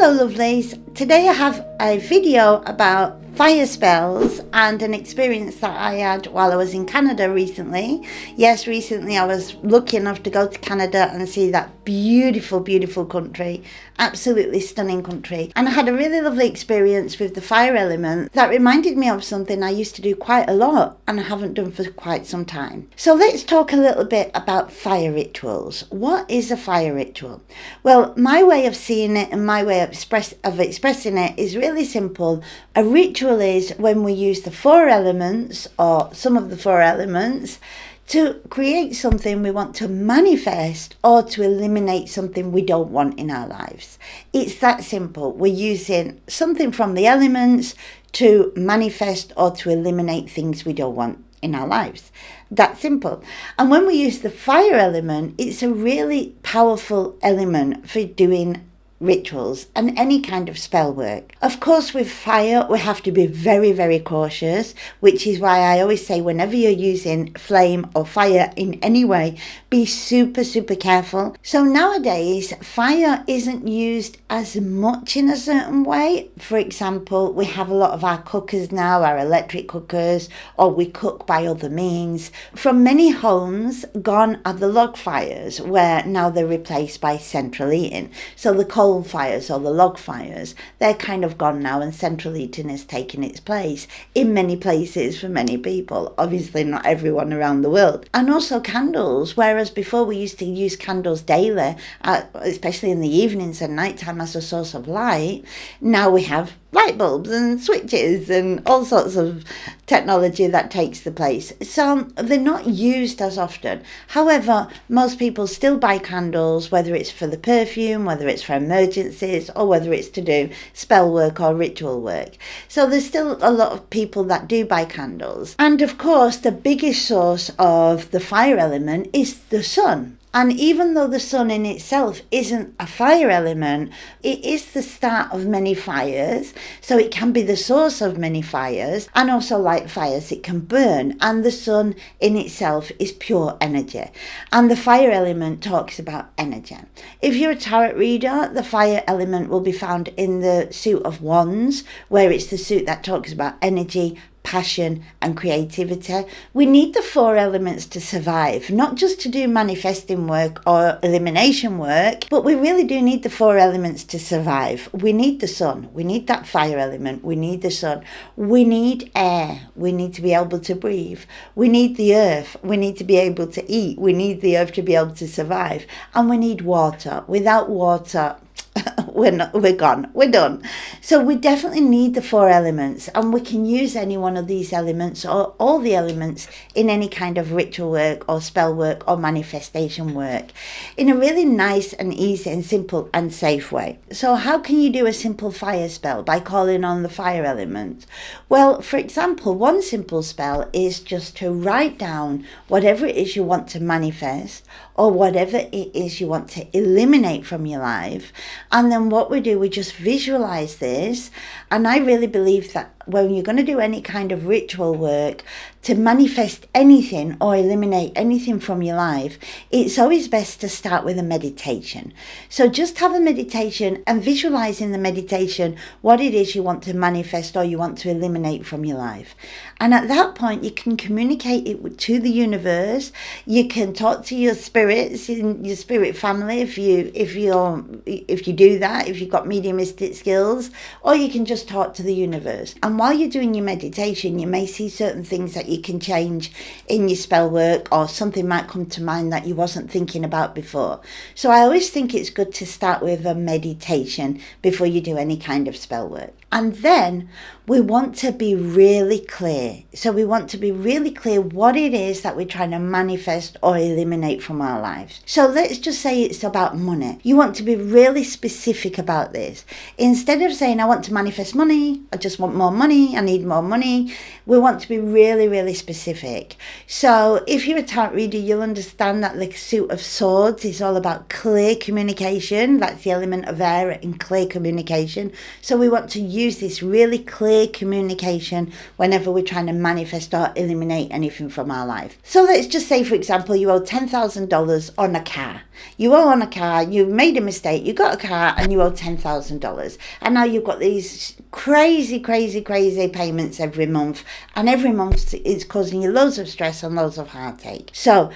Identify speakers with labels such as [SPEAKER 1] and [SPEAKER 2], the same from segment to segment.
[SPEAKER 1] Hello lovelies, today I have a video about fire spells and an experience that I had while I was in Canada recently. Yes, recently I was lucky enough to go to Canada and see that beautiful country, absolutely stunning country. And I had a really lovely experience with the fire element that reminded me of something I used to do quite a lot and I haven't done for quite some time. So let's talk a little bit about fire rituals. What is a fire ritual? Well, my way of seeing it and my way of expressing it is really simple. A ritual is when we use the four elements or some of the four elements to create something we want to manifest or to eliminate something we don't want in our lives. It's that simple. We're using something from the elements to manifest or to eliminate things we don't want in our lives. That simple. And when we use the fire element, it's a really powerful element for doing rituals and any kind of spell work. Of course, with fire, we have to be very cautious, which is why I always say whenever you're using flame or fire in any way, be super careful. So nowadays, fire isn't used as much in a certain way. For example, we have a lot of our cookers now, our electric cookers, or we cook by other means. From many homes, gone are the log fires, where now they're replaced by central heating. So the coal fires or the log fires, they're kind of gone now, and central heating has taken its place in many places for many people, obviously not everyone around the world. And also candles, whereas before we used to use candles daily, especially in the evenings and nighttime as a source of light, now we have light bulbs and switches and all sorts of technology that takes the place. So they're not used as often. However, most people still buy candles, whether it's for the perfume, whether it's for emergencies, or whether it's to do spell work or ritual work. So there's still a lot of people that do buy candles. And of course, the biggest source of the fire element is the sun. And even though the sun in itself isn't a fire element, it is the start of many fires. So it can be the source of many fires, and also like fires, it can burn. And the sun in itself is pure energy. And the fire element talks about energy. If you're a tarot reader, the fire element will be found in the suit of wands, where it's the suit that talks about energy, passion and creativity. We need the four elements to survive, not just to do manifesting work or elimination work, but we really do need the four elements to survive. We need the sun, we need that fire element, we need the sun, we need air, we need to be able to breathe, we need the earth, we need to be able to eat, we need the earth to be able to survive, and we need water. Without water, we're gone, we're done. So we definitely need the four elements, and we can use any one of these elements or all the elements in any kind of ritual work or spell work or manifestation work in a really nice and easy and simple and safe way. So how can you do a simple fire spell? By calling on the fire element. Well, for example, one simple spell is just to write down whatever it is you want to manifest or whatever it is you want to eliminate from your life. And then what we do, we just visualize this. And I really believe that when you're going to do any kind of ritual work, to manifest anything or eliminate anything from your life, it's always best to start with a meditation. So just have a meditation and visualize in the meditation what it is you want to manifest or you want to eliminate from your life. And at that point, you can communicate it to the universe. You can talk to your spirits in your spirit family if you do that, if you've got mediumistic skills, or you can just talk to the universe. And while you're doing your meditation, you may see certain things that you can change in your spell work, or something might come to mind that you wasn't thinking about before. So I always think it's good to start with a meditation before you do any kind of spell work. And then we want to be really clear. So we want to be really clear what it is that we're trying to manifest or eliminate from our lives. So let's just say it's about money. You want to be really specific about this. Instead of saying, I want to manifest money, I just want more money, I need more money, we want to be really specific. So if you're a tarot reader, you'll understand that the suit of swords is all about clear communication. That's the element of air in clear communication. So we want to use this really clear communication whenever we're trying to manifest or eliminate anything from our life. So let's just say, for example, you owe $10,000 on a car. You owe on a car, you made a mistake, you got a car and you owe $10,000. And now you've got these crazy payments every month. And every month it's causing you loads of stress and loads of heartache. So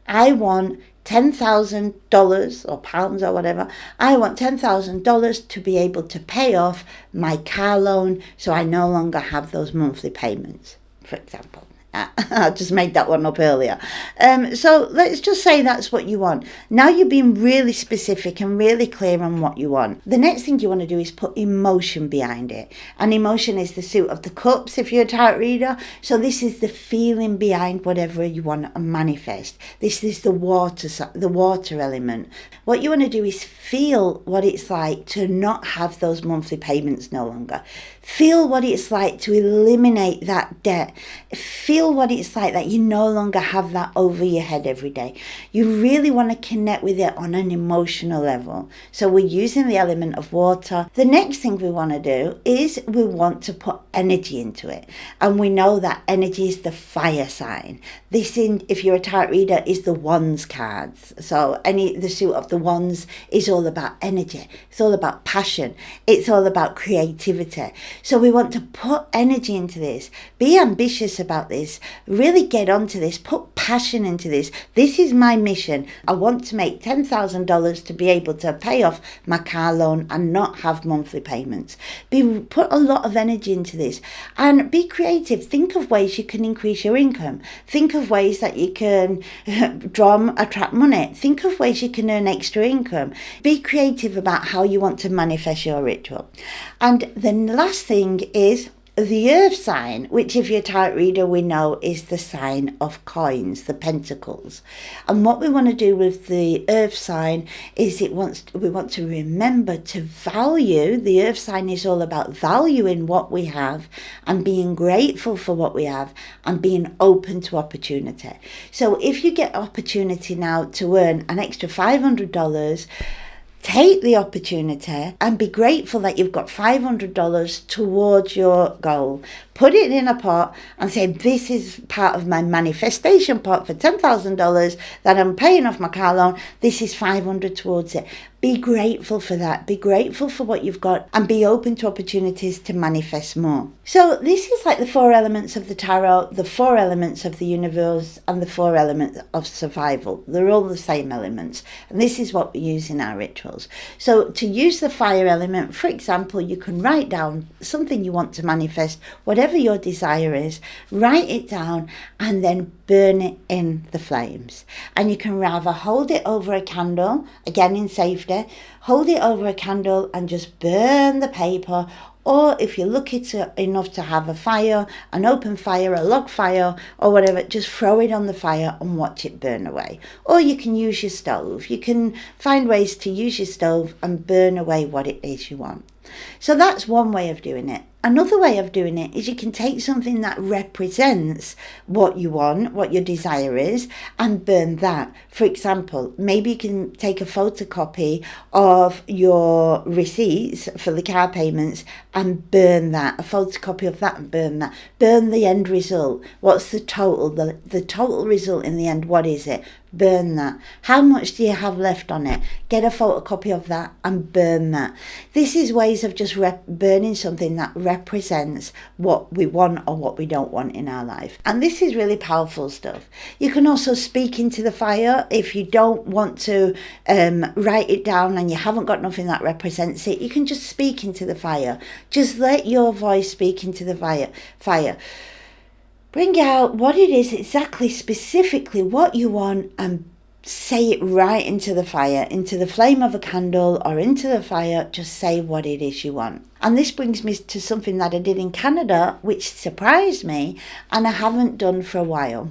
[SPEAKER 1] I want $10,000 or pounds or whatever. I want $10,000 to be able to pay off my car loan so I no longer have those monthly payments, for example. I just made that one up earlier. So let's just say that's what you want. Now you're being really specific and really clear on what you want. The next thing you want to do is put emotion behind it. And emotion is the suit of the cups if you're a tarot reader. So this is the feeling behind whatever you want to manifest. This is the water element. What you want to do is feel what it's like to not have those monthly payments no longer. Feel what it's like to eliminate that debt. Feel what it's like that you no longer have that over your head every day. You really want to connect with it on an emotional level. So we're using the element of water. The next thing we want to do is we want to put energy into it. And we know that energy is the fire sign. If you're a tarot reader, is the wands cards. So the suit of the wands is all about energy. It's all about passion. It's all about creativity. So we want to put energy into this. Be ambitious about this. Really get onto this. Put passion into this. This is my mission. I want to make $10,000 to be able to pay off my car loan and not have monthly payments. Put a lot of energy into this and be creative. Think of ways you can increase your income. Think of ways that you can attract money. Think of ways you can earn extra income. Be creative about how you want to manifest your ritual. And the last thing is the earth sign, which if you're a tarot reader, we know is the sign of coins, the pentacles. And what we want to do with the earth sign is we want to remember to value. The earth sign is all about valuing what we have and being grateful for what we have and being open to opportunity. So if you get opportunity now to earn an extra $500, take the opportunity and be grateful that you've got $500 towards your goal. Put it in a pot and say, this is part of my manifestation pot for $10,000 that I'm paying off my car loan. This is $500 towards it. Be grateful for that. Be grateful for what you've got and be open to opportunities to manifest more. So this is like the 4 elements of the tarot, the 4 elements of the universe, and the 4 elements of survival. They're all the same elements. And this is what we use in our rituals. So to use the fire element, for example, you can write down something you want to manifest, whatever your desire is, write it down and then burn it in the flames. And you can rather hold it over a candle, again in safety, hold it over a candle and just burn the paper. Or if you're lucky enough to have a fire, an open fire, a log fire or whatever, just throw it on the fire and watch it burn away. Or you can use your stove. You can find ways to use your stove and burn away what it is you want. So that's one way of doing it. Another way of doing it is you can take something that represents what you want, what your desire is, and burn that. For example, maybe you can take a photocopy of your receipts for the car payments and burn that, a photocopy of that and burn that. Burn the end result. What's the total? The total result in the end, what is it? Burn that. How much do you have left on it? Get a photocopy of that and burn that. This is ways of just burning something that represents what we want or what we don't want in our life. And this is really powerful stuff. You can also speak into the fire. If you don't want to write it down and you haven't got nothing that represents it, you can just speak into the fire. Just let your voice speak into the fire. Bring out what it is exactly, specifically what you want, and say it right into the fire, into the flame of a candle or into the fire. Just say what it is you want. And this brings me to something that I did in Canada, which surprised me and I haven't done for a while.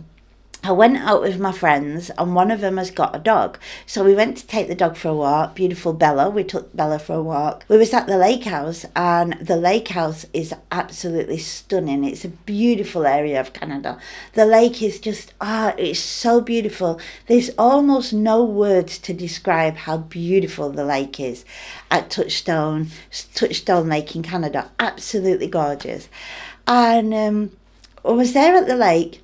[SPEAKER 1] I went out with my friends and one of them has got a dog. So we went to take the dog for a walk, beautiful Bella. We took Bella for a walk. We was at the lake house and the lake house is absolutely stunning. It's a beautiful area of Canada. The lake is just, it's so beautiful. There's almost no words to describe how beautiful the lake is at Touchstone Lake in Canada. Absolutely gorgeous. And I was there at the lake.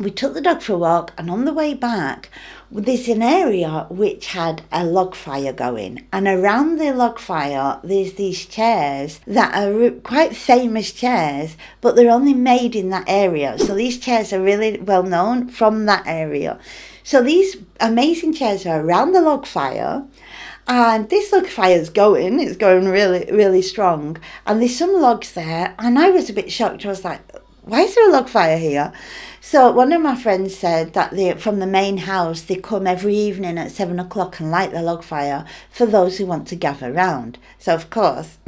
[SPEAKER 1] We took the dog for a walk and on the way back, there's an area which had a log fire going, and around the log fire there's these chairs that are quite famous chairs, but they're only made in that area. So these chairs are really well known from that area. So these amazing chairs are around the log fire, and this log fire is going, it's going really, really strong, and there's some logs there, and I was a bit shocked. I was like, why is there a log fire here? So one of my friends said that from the main house, they come every evening at 7 o'clock and light the log fire for those who want to gather round. So of course,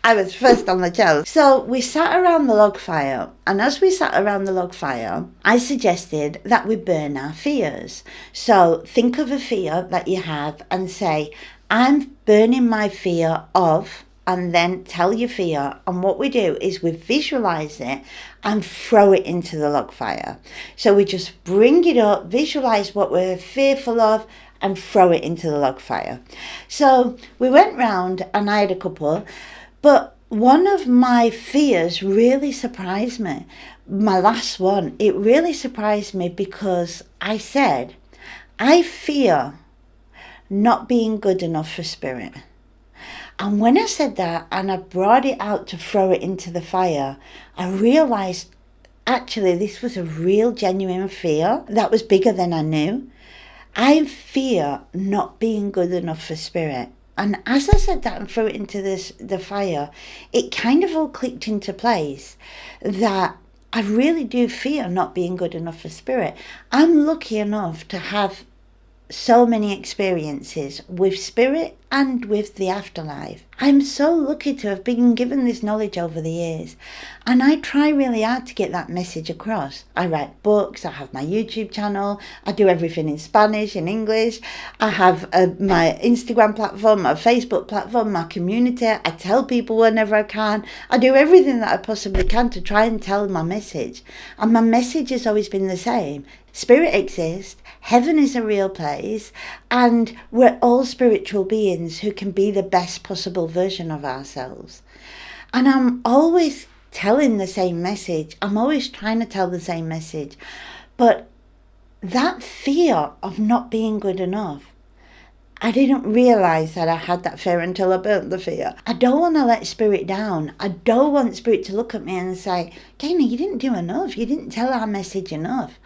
[SPEAKER 1] I was first on the show. So we sat around the log fire, and as we sat around the log fire, I suggested that we burn our fears. So think of a fear that you have and say, I'm burning my fear of, and then tell your fear. And what we do is we visualize it and throw it into the log fire. So we just bring it up, visualize what we're fearful of, and throw it into the log fire. So we went round, and I had a couple, but one of my fears really surprised me. My last one, it really surprised me because I said, I fear not being good enough for spirit. And when I said that and I brought it out to throw it into the fire, I realized actually this was a real genuine fear that was bigger than I knew. I fear not being good enough for spirit. And as I said that and threw it into the fire, it kind of all clicked into place that I really do fear not being good enough for spirit. I'm lucky enough to have so many experiences with spirit and with the afterlife. I'm so lucky to have been given this knowledge over the years, and I try really hard to get that message across. I write books, I have my YouTube channel, I do everything in Spanish, in English, I have my Instagram platform, my Facebook platform, my community. I tell people whenever I can. I do everything that I possibly can to try and tell my message, and my message has always been the same. Spirit exists, heaven is a real place, and we're all spiritual beings who can be the best possible version of ourselves. And I'm always telling the same message. I'm always trying to tell the same message. But that fear of not being good enough, I didn't realise that I had that fear until I burnt the fear. I don't want to let spirit down. I don't want spirit to look at me and say, Dana, you didn't do enough. You didn't tell our message enough.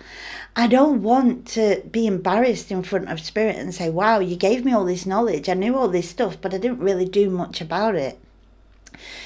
[SPEAKER 1] I don't want to be embarrassed in front of spirit and say, wow, you gave me all this knowledge. I knew all this stuff, but I didn't really do much about it.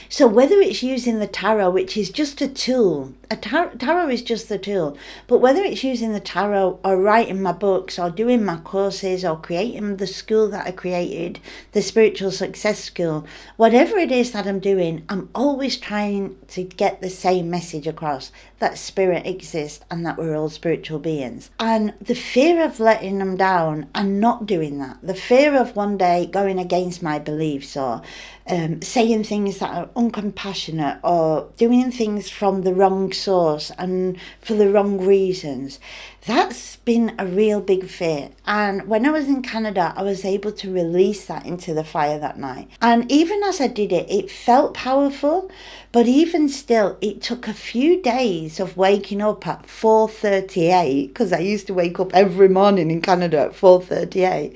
[SPEAKER 1] So whether it's using the tarot, which is just a tool, tarot is just the tool, but whether it's using the tarot or writing my books or doing my courses or creating the school that I created, the Spiritual Success School, whatever it is that I'm doing, I'm always trying to get the same message across, that spirit exists and that we're all spiritual beings. And the fear of letting them down and not doing that, the fear of one day going against my beliefs or saying things that are uncompassionate or doing things from the wrong source and for the wrong reasons, that's been a real big fear. And when I was in Canada, I was able to release that into the fire that night. And even as I did it, it felt powerful, but even still, it took a few days of waking up at 4:38, because I used to wake up every morning in Canada at 4:38.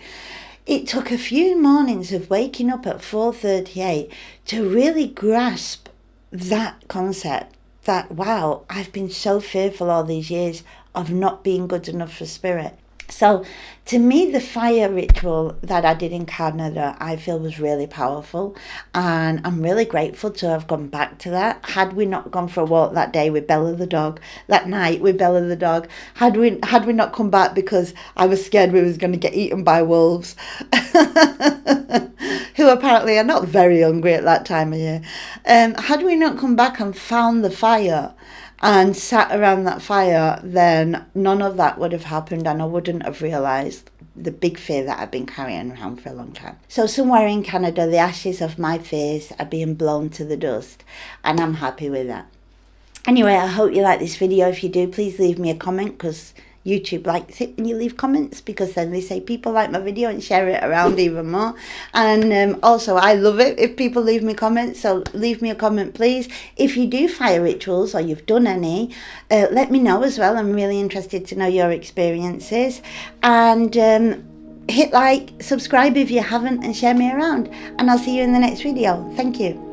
[SPEAKER 1] It took a few mornings of waking up at 4:38 to really grasp that concept that, wow, I've been so fearful all these years of not being good enough for spirit. So to me, the fire ritual that I did in Canada, I feel was really powerful, and I'm really grateful to have gone back to that. Had we not gone for a walk that day with Bella the dog, that night with Bella the dog, had we not come back because I was scared we was going to get eaten by wolves, who apparently are not very hungry at that time of year, had we not come back and found the fire and sat around that fire, then none of that would have happened, and I wouldn't have realised the big fear that I've been carrying around for a long time. So somewhere in Canada, the ashes of my fears are being blown to the dust, and I'm happy with that. Anyway, I hope you like this video. If you do, please leave me a comment, because YouTube likes it when you leave comments, because then they say people like my video and share it around even more. And also, I love it if people leave me comments, so leave me a comment please. If you do fire rituals or you've done any, let me know as well. I'm really interested to know your experiences. And hit like, subscribe if you haven't, and share me around. And I'll see you in the next video. Thank you.